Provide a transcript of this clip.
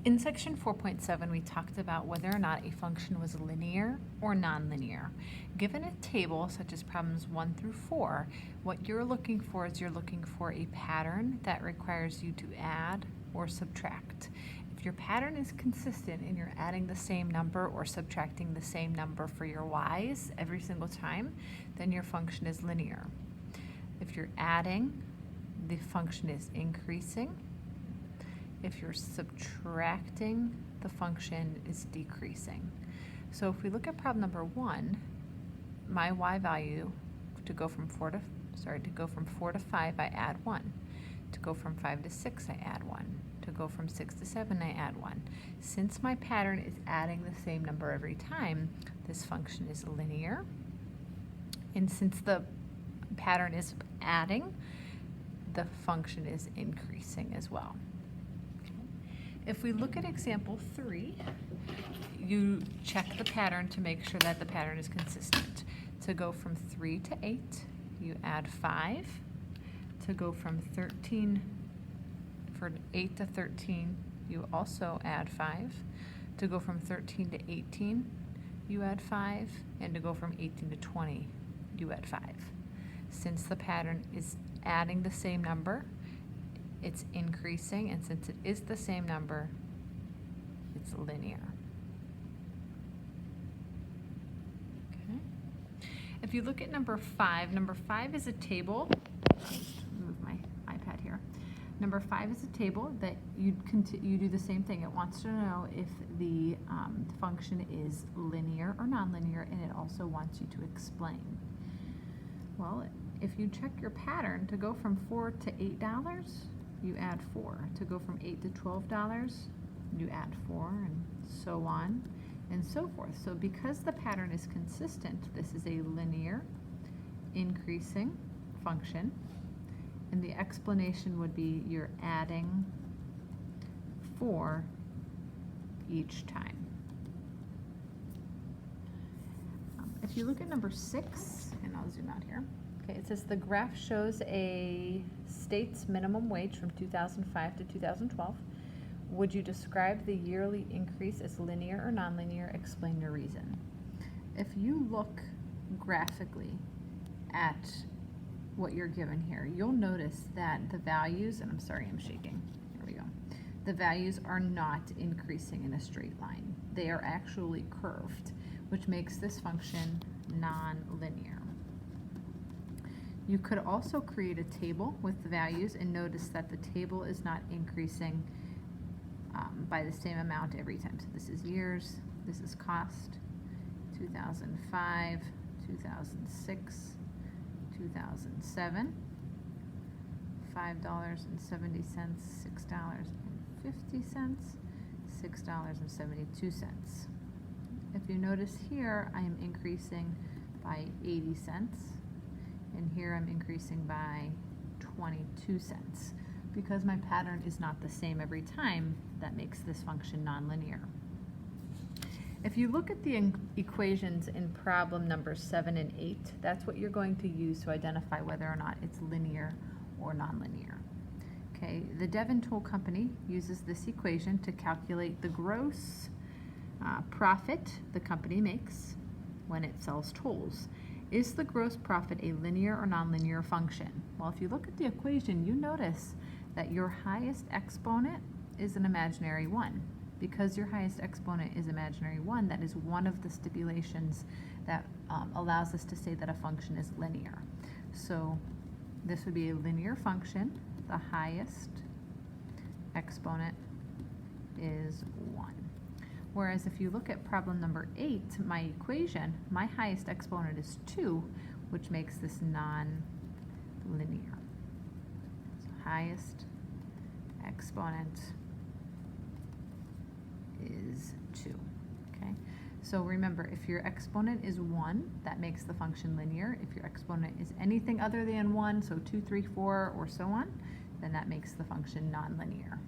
In section 4.7, we talked about whether or not a function was linear or nonlinear. Given a table, such as problems 1 through 4, what you're looking for is you're looking for a pattern that requires you to add or subtract. If your pattern is consistent and you're adding the same number or subtracting the same number for your y's every single time, then your function is linear. If you're adding, the function is increasing. If you're subtracting, the function is decreasing. So if we look at problem number 1, my y value to go from 4 to 5, I add 1. To go from 5 to 6, I add 1. To go from 6 to 7, I add 1. Since my pattern is adding the same number every time, this function is linear. And since the pattern is adding, the function is increasing as well. If we look at example 3, you check the pattern to make sure that the pattern is consistent. To go from 3 to 8, you add 5. To go from 8 to 13, you also add 5. To go from 13 to 18, you add 5. And to go from 18 to 20, you add 5. Since the pattern is adding the same number, it's increasing, and since it is the same number, it's linear. Okay. If you look at number 5 is a table. I'll just move my iPad here. Number 5 is a table that you do the same thing. It wants to know if the function is linear or nonlinear, and it also wants you to explain. Well, if you check your pattern, to go from $4 to $8, you add 4. To go from $8 to $12, you add 4, and so on and so forth. So because the pattern is consistent, this is a linear increasing function, and the explanation would be you're adding 4 each time. If you look at number 6, and I'll zoom out here. Okay, it says the graph shows a state's minimum wage from 2005 to 2012. Would you describe the yearly increase as linear or nonlinear? Explain your reason. If you look graphically at what you're given here, you'll notice that the values, and I'm sorry, I'm shaking. Here we go. The values are not increasing in a straight line. They are actually curved, which makes this function nonlinear. You could also create a table with the values and notice that the table is not increasing by the same amount every time. So this is years, this is cost, 2005, 2006, 2007, $5.70, $6.50, $6.72. If you notice here, I am increasing by 80 cents. And here I'm increasing by 22 cents. Because my pattern is not the same every time, that makes this function nonlinear. If you look at the equations in problem number 7 and 8, that's what you're going to use to identify whether or not it's linear or nonlinear. Okay, the Devon Tool Company uses this equation to calculate the gross profit the company makes when it sells tools. Is the gross profit a linear or nonlinear function? Well, if you look at the equation, you notice that your highest exponent is an imaginary 1. Because your highest exponent is imaginary 1, that is one of the stipulations that allows us to say that a function is linear. So this would be a linear function. The highest exponent is 1. Whereas if you look at problem number 8, my equation, my highest exponent is 2, which makes this non-linear. So highest exponent is 2. Okay? So remember, if your exponent is 1, that makes the function linear. If your exponent is anything other than 1, so 2, 3, 4, or so on, then that makes the function nonlinear.